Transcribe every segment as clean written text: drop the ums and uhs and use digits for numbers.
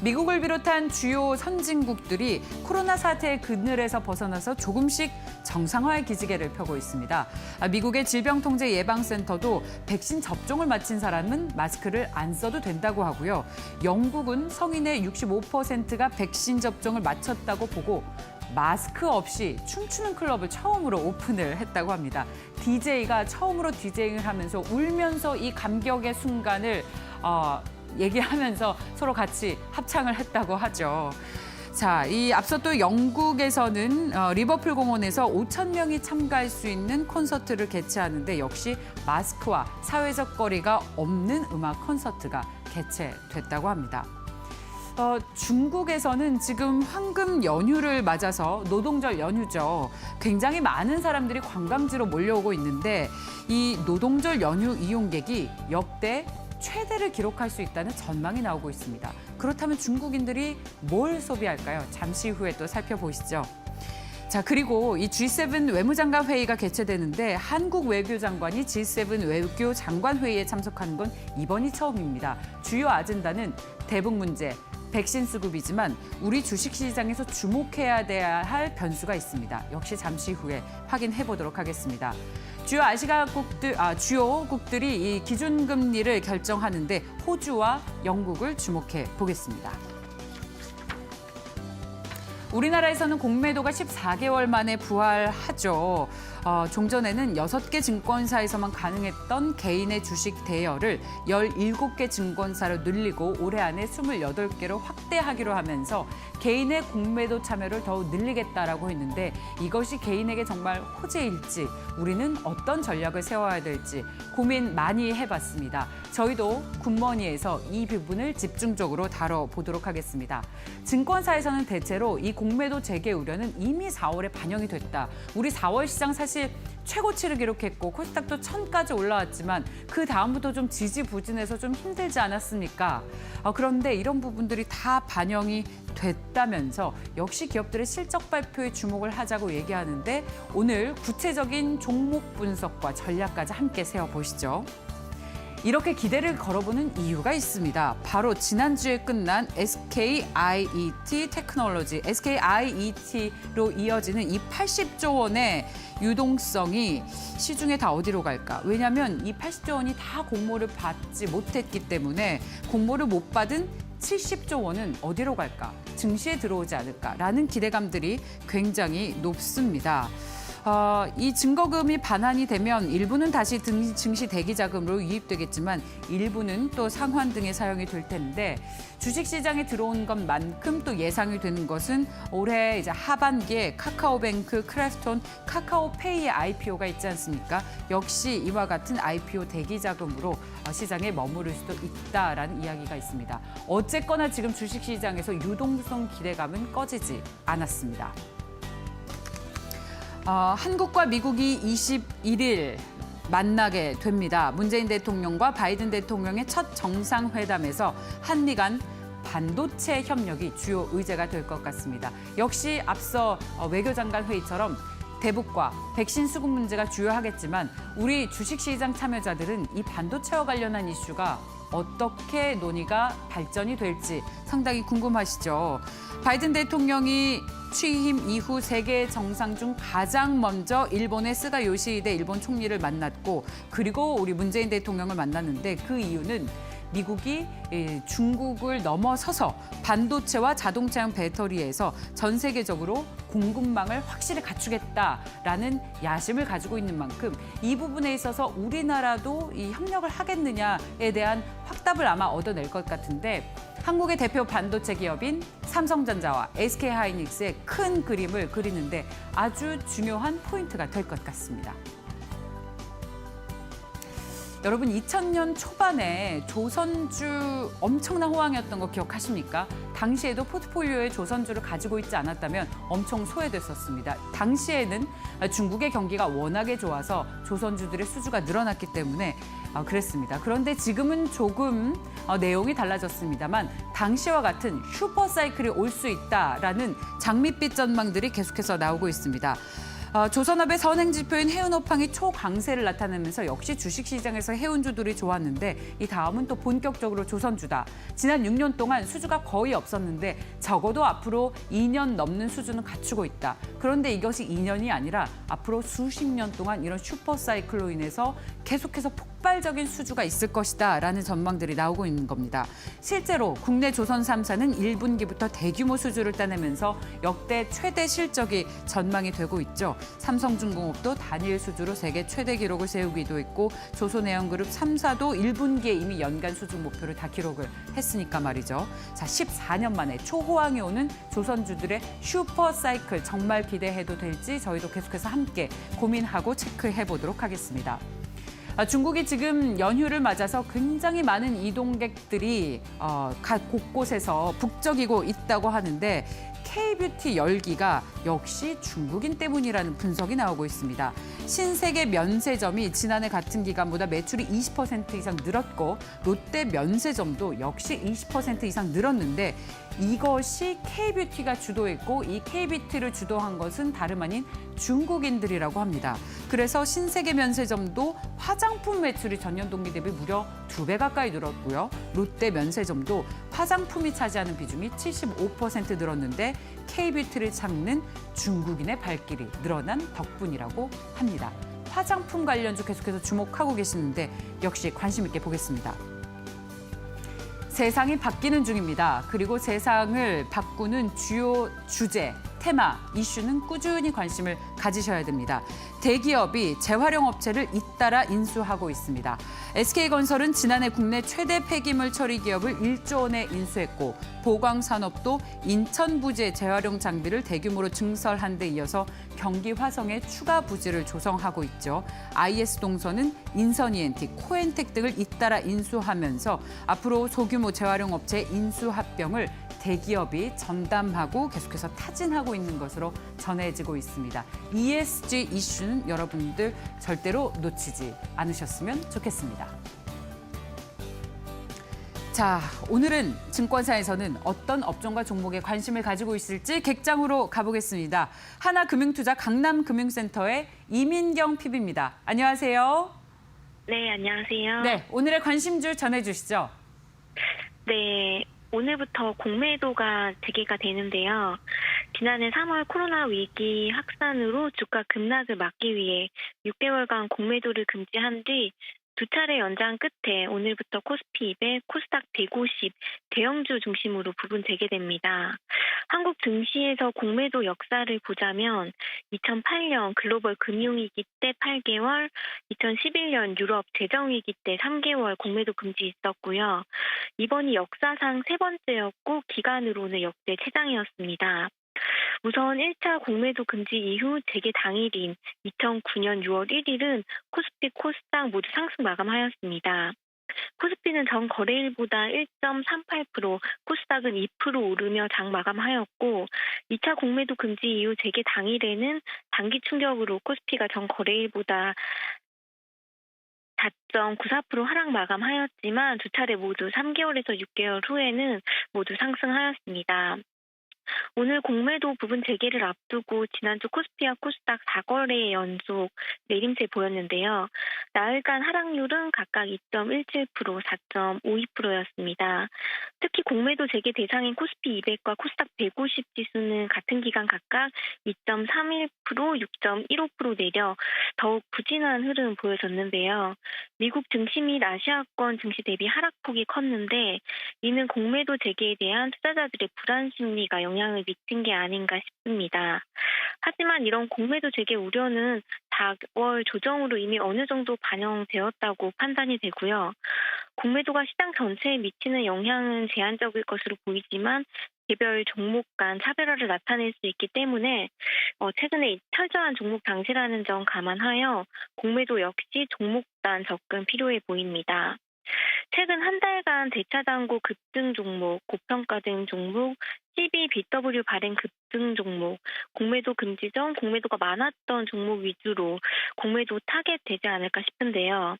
미국을 비롯한 주요 선진국들이 코로나 사태의 그늘에서 벗어나서 조금씩 정상화의 기지개를 펴고 있습니다. 미국의 질병통제예방센터도 백신 접종을 마친 사람은 마스크를 안 써도 된다고 하고요. 영국은 성인의 65%가 백신 접종을 마쳤다고 보고 마스크 없이 춤추는 클럽을 처음으로 오픈을 했다고 합니다. DJ가 처음으로 디제잉을 하면서 울면서 이 감격의 순간을 얘기하면서 서로 같이 합창을 했다고 하죠. 자, 이 앞서 또 영국에서는 리버풀 공원에서 5천 명이 참가할 수 있는 콘서트를 개최하는데 역시 마스크와 사회적 거리가 없는 음악 콘서트가 개최됐다고 합니다. 중국에서는 지금 황금 연휴를 맞아서 노동절 연휴죠. 굉장히 많은 사람들이 관광지로 몰려오고 있는데 이 노동절 연휴 이용객이 역대 최대를 기록할 수 있다는 전망이 나오고 있습니다. 그렇다면 중국인들이 뭘 소비할까요? 잠시 후에 또 살펴보시죠. 자, 그리고 이 G7 외무장관 회의가 개최되는데 한국 외교장관이 G7 외교장관 회의에 참석하는 건 이번이 처음입니다. 주요 아젠다는 대북 문제, 백신 수급이지만 우리 주식시장에서 주목해야 할 변수가 있습니다. 역시 잠시 후에 확인해 보도록 하겠습니다. 주요국들이 이 기준금리를 결정하는데 호주와 영국을 주목해 보겠습니다. 우리나라에서는 공매도가 14개월 만에 부활하죠. 종전에는 6개 증권사에서만 가능했던 개인의 주식 대여를 17개 증권사로 늘리고 올해 안에 28개로 확대하기로 하면서 개인의 공매도 참여를 더욱 늘리겠다라고 했는데 이것이 개인에게 정말 호재일지 우리는 어떤 전략을 세워야 될지 고민 많이 해봤습니다. 저희도 굿머니에서 이 부분을 집중적으로 다뤄보도록 하겠습니다. 증권사에서는 대체로 이 공매도 재개 우려는 이미 4월에 반영이 됐다. 우리 4월 시장 사실 최고치를 기록했고 코스닥도 1000까지 올라왔지만 그 다음부터 좀 지지부진해서 좀 힘들지 않았습니까? 그런데 이런 부분들이 다 반영이 됐다면서 역시 기업들의 실적 발표에 주목을 하자고 얘기하는데 오늘 구체적인 종목 분석과 전략까지 함께 세워보시죠. 이렇게 기대를 걸어보는 이유가 있습니다. 바로 지난주에 끝난 SKIET 테크놀로지, SKIET로 이어지는 이 80조 원의 유동성이 시중에 다 어디로 갈까? 왜냐하면 이 80조 원이 다 공모를 받지 못했기 때문에 공모를 못 받은 70조 원은 어디로 갈까? 증시에 들어오지 않을까라는 기대감들이 굉장히 높습니다. 이 증거금이 반환이 되면 일부는 다시 증시 대기자금으로 유입되겠지만 일부는 또 상환 등에 사용이 될 텐데 주식시장에 들어온 것만큼 또 예상이 되는 것은 올해 이제 하반기에 카카오뱅크, 크래프톤, 카카오페이의 IPO가 있지 않습니까? 역시 이와 같은 IPO 대기자금으로 시장에 머무를 수도 있다라는 이야기가 있습니다. 어쨌거나 지금 주식시장에서 유동성 기대감은 꺼지지 않았습니다. 한국과 미국이 21일 만나게 됩니다. 문재인 대통령과 바이든 대통령의 첫 정상회담에서 한미 간 반도체 협력이 주요 의제가 될 것 같습니다. 역시 앞서 외교장관 회의처럼 대북과 백신 수급 문제가 주요하겠지만 우리 주식시장 참여자들은 이 반도체와 관련한 이슈가 어떻게 논의가 발전이 될지 상당히 궁금하시죠. 바이든 대통령이 취임 이후 세계 정상 중 가장 먼저 일본의 스가 요시히데 일본 총리를 만났고 그리고 우리 문재인 대통령을 만났는데 그 이유는 미국이 중국을 넘어서서 반도체와 자동차용 배터리에서 전 세계적으로 공급망을 확실히 갖추겠다라는 야심을 가지고 있는 만큼 이 부분에 있어서 우리나라도 이 협력을 하겠느냐에 대한 확답을 아마 얻어낼 것 같은데 한국의 대표 반도체 기업인 삼성전자와 SK하이닉스의 큰 그림을 그리는데 아주 중요한 포인트가 될 것 같습니다. 여러분 2000년 초반에 조선주 엄청난 호황이었던 거 기억하십니까? 당시에도 포트폴리오에 조선주를 가지고 있지 않았다면 엄청 소외됐었습니다. 당시에는 중국의 경기가 워낙에 좋아서 조선주들의 수주가 늘어났기 때문에 그랬습니다. 그런데 지금은 조금 내용이 달라졌습니다만 당시와 같은 슈퍼사이클이 올 수 있다라는 장밋빛 전망들이 계속해서 나오고 있습니다. 조선업의 선행지표인 해운업황이 초강세를 나타내면서 역시 주식시장에서 해운주들이 좋았는데 이 다음은 또 본격적으로 조선주다. 지난 6년 동안 수주가 거의 없었는데 적어도 앞으로 2년 넘는 수준은 갖추고 있다. 그런데 이것이 2년이 아니라 앞으로 수십 년 동안 이런 슈퍼사이클로 인해서 계속해서 폭발적인 수주가 있을 것이다 라는 전망들이 나오고 있는 겁니다. 실제로 국내 조선 3사는 1분기부터 대규모 수주를 따내면서 역대 최대 실적이 전망이 되고 있죠. 삼성중공업도 단일 수주로 세계 최대 기록을 세우기도 했고 조선해양그룹 3사도 1분기에 이미 연간 수주 목표를 다 기록을 했으니까 말이죠. 자, 14년 만에 초호황이 오는 조선주들의 슈퍼사이클 정말 기대해도 될지 저희도 계속해서 함께 고민하고 체크해 보도록 하겠습니다. 중국이 지금 연휴를 맞아서 굉장히 많은 이동객들이 각 곳곳에서 북적이고 있다고 하는데 K뷰티 열기가 역시 중국인 때문이라는 분석이 나오고 있습니다. 신세계 면세점이 지난해 같은 기간보다 매출이 20% 이상 늘었고 롯데 면세점도 역시 20% 이상 늘었는데 이것이 K뷰티가 주도했고 이 K뷰티를 주도한 것은 다름 아닌 중국인들이라고 합니다. 그래서 신세계 면세점도 화장품 매출이 전년 동기 대비 무려 2배 가까이 늘었고요. 롯데 면세점도 화장품이 차지하는 비중이 75% 늘었는데 K뷰티를 찾는 중국인의 발길이 늘어난 덕분이라고 합니다. 화장품 관련주 계속해서 주목하고 계시는데 역시 관심 있게 보겠습니다. 세상이 바뀌는 중입니다. 그리고 세상을 바꾸는 주요 주제, 테마, 이슈는 꾸준히 관심을 가지셔야 됩니다. 대기업이 재활용 업체를 잇따라 인수하고 있습니다. SK건설은 지난해 국내 최대 폐기물 처리 기업을 1조 원에 인수했고 보광산업도 인천 부지의 재활용 장비를 대규모로 증설한 데 이어서 경기 화성에 추가 부지를 조성하고 있죠. IS동선은 인선 ENT, 코엔텍 등을 잇따라 인수하면서 앞으로 소규모 재활용 업체 인수 합병을 대기업이 전담하고 계속해서 타진하고 있는 것으로 전해지고 있습니다. ESG 이슈는 여러분들 절대로 놓치지 않으셨으면 좋겠습니다. 자, 오늘은 증권사에서는 어떤 업종과 종목에 관심을 가지고 있을지 객장으로 가보겠습니다. 하나금융투자 강남금융센터의 이민경 PB입니다. 안녕하세요. 네, 안녕하세요. 네, 오늘의 관심주 전해주시죠. 네, 오늘부터 공매도가 재개가 되는데요. 지난해 3월 코로나 위기 확산으로 주가 급락을 막기 위해 6개월간 공매도를 금지한 뒤 두 차례 연장 끝에 오늘부터 코스피 200, 코스닥 150 대형주 중심으로 부분 재개됩니다. 한국 증시에서 공매도 역사를 보자면 2008년 글로벌 금융위기 때 8개월, 2011년 유럽 재정위기 때 3개월 공매도 금지 있었고요. 이번이 역사상 세 번째였고 기간으로는 역대 최장이었습니다. 우선 1차 공매도 금지 이후 재개 당일인 2009년 6월 1일은 코스피, 코스닥 모두 상승 마감하였습니다. 코스피는 전 거래일보다 1.38%, 코스닥은 2% 오르며 장 마감하였고 2차 공매도 금지 이후 재개 당일에는 단기 충격으로 코스피가 전 거래일보다 4.94% 하락 마감하였지만 두 차례 모두 3개월에서 6개월 후에는 모두 상승하였습니다. 오늘 공매도 부분 재개를 앞두고 지난주 코스피와 코스닥 4거래 연속 내림세 보였는데요. 나흘간 하락률은 각각 2.17%, 4.52%였습니다. 특히 공매도 재개 대상인 코스피 200과 코스닥 150 지수는 같은 기간 각각 2.31%, 6.15% 내려 더욱 부진한 흐름 보여졌는데요. 미국 증시 및 아시아권 증시 대비 하락폭이 컸는데 이는 공매도 재개에 대한 투자자들의 불안 심리가 영향을 미친 게 아닌가 싶습니다. 하지만 이런 공매도 재개 우려는 4월 조정으로 이미 어느 정도 반영되었다고 판단이 되고요. 공매도가 시장 전체에 미치는 영향은 제한적일 것으로 보이지만 개별 종목 간 차별화를 나타낼 수 있기 때문에 최근에 철저한 종목 당시라는 점 감안하여 공매도 역시 종목 간 접근 필요해 보입니다. 최근 한 달간 대차장고 급등 종목, 고평가 등 종목, CBBW 발행 급등 종목, 공매도 금지 전 공매도가 많았던 종목 위주로 공매도 타겟되지 않을까 싶은데요.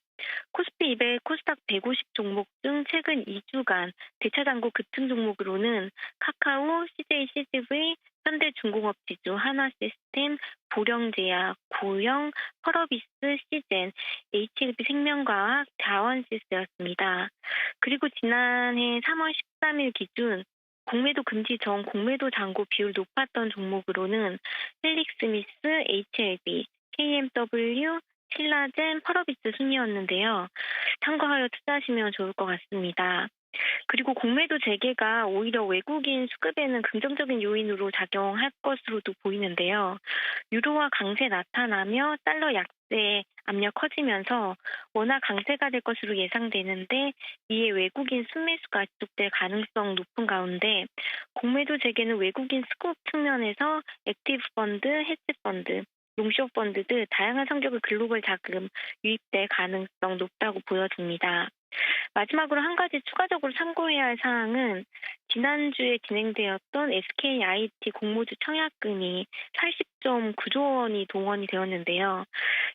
코스피 200, 코스닥 150 종목 중 최근 2주간 대차장고 급등 종목으로는 카카오, CJ CGV, 현대중공업 지주, 하나시스템, 보령제약, 고영, 펄어비스, 시젠, HLB 생명과학, 자원시스였습니다. 그리고 지난해 3월 13일 기준 공매도 금지 전 공매도 잔고 비율 높았던 종목으로는 헬릭스미스, HLB, KMW, 신라젠, 펄어비스 순이었는데요. 참고하여 투자하시면 좋을 것 같습니다. 그리고 공매도 재개가 오히려 외국인 수급에는 긍정적인 요인으로 작용할 것으로도 보이는데요. 유로화 강세 나타나며 달러 약세 압력 커지면서 원화 강세가 될 것으로 예상되는데 이에 외국인 순매수가 지속될 가능성 높은 가운데 공매도 재개는 외국인 수급 측면에서 액티브 펀드, 헤지 펀드, 롱숏 펀드 등 다양한 성격의 글로벌 자금 유입될 가능성 높다고 보여집니다. 마지막으로 한 가지 추가적으로 참고해야 할 사항은 지난주에 진행되었던 SKIT 공모주 청약금이 80.9조 원이 동원이 되었는데요.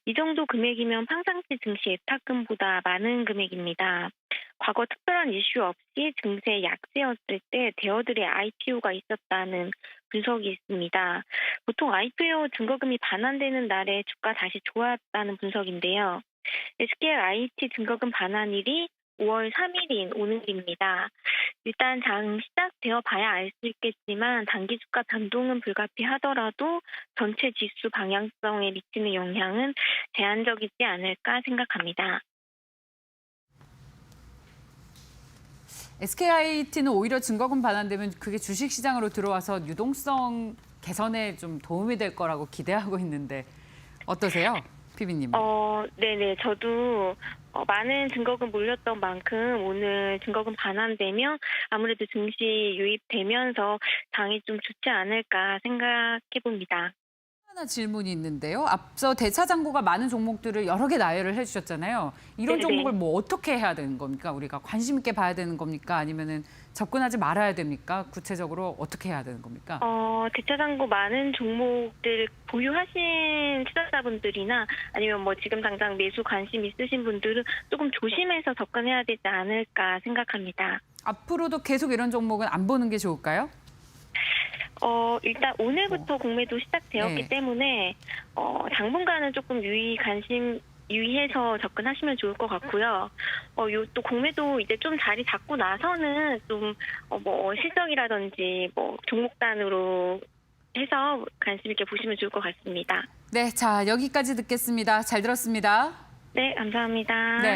이 정도 금액이면 평상시 증시 예탁금보다 많은 금액입니다. 과거 특별한 이슈 없이 증세 약세였을 때 대여들의 IPO가 있었다는 분석이 있습니다. 보통 IPO 증거금이 반환되는 날에 주가 다시 좋았다는 분석인데요. SKIT 증거금 반환일이 5월 3일인 오늘입니다. 일단 장 시작되어 봐야 알 수 있겠지만 단기 주가 변동은 불가피하더라도 전체 지수 방향성에 미치는 영향은 제한적이지 않을까 생각합니다. SKIT는 오히려 증거금 반환되면 그게 주식시장으로 들어와서 유동성 개선에 좀 도움이 될 거라고 기대하고 있는데 어떠세요? 피비님은? 네네. 저도 많은 증거금 몰렸던 만큼 오늘 증거금 반환되면 아무래도 증시 유입되면서 장이 좀 좋지 않을까 생각해 봅니다. 하나 질문이 있는데요. 앞서 대차 잔고가 많은 종목들을 여러 개 나열을 해주셨잖아요. 이런 네네. 종목을 뭐 어떻게 해야 되는 겁니까? 우리가 관심 있게 봐야 되는 겁니까? 아니면은 접근하지 말아야 됩니까? 구체적으로 어떻게 해야 되는 겁니까? 대차 잔고 많은 종목들 보유하신 투자자분들이나 아니면 뭐 지금 당장 매수 관심 있으신 분들은 조금 조심해서 접근해야 되지 않을까 생각합니다. 앞으로도 계속 이런 종목은 안 보는 게 좋을까요? 일단 오늘부터 공매도 시작되었기 네. 때문에 당분간은 조금 유의해서 접근하시면 좋을 것 같고요. 요 또 공매도 이제 좀 자리 잡고 나서는 좀 뭐 실적이라든지 뭐 종목단으로 해서 관심 있게 보시면 좋을 것 같습니다. 네, 자 여기까지 듣겠습니다. 잘 들었습니다. 네, 감사합니다. 네.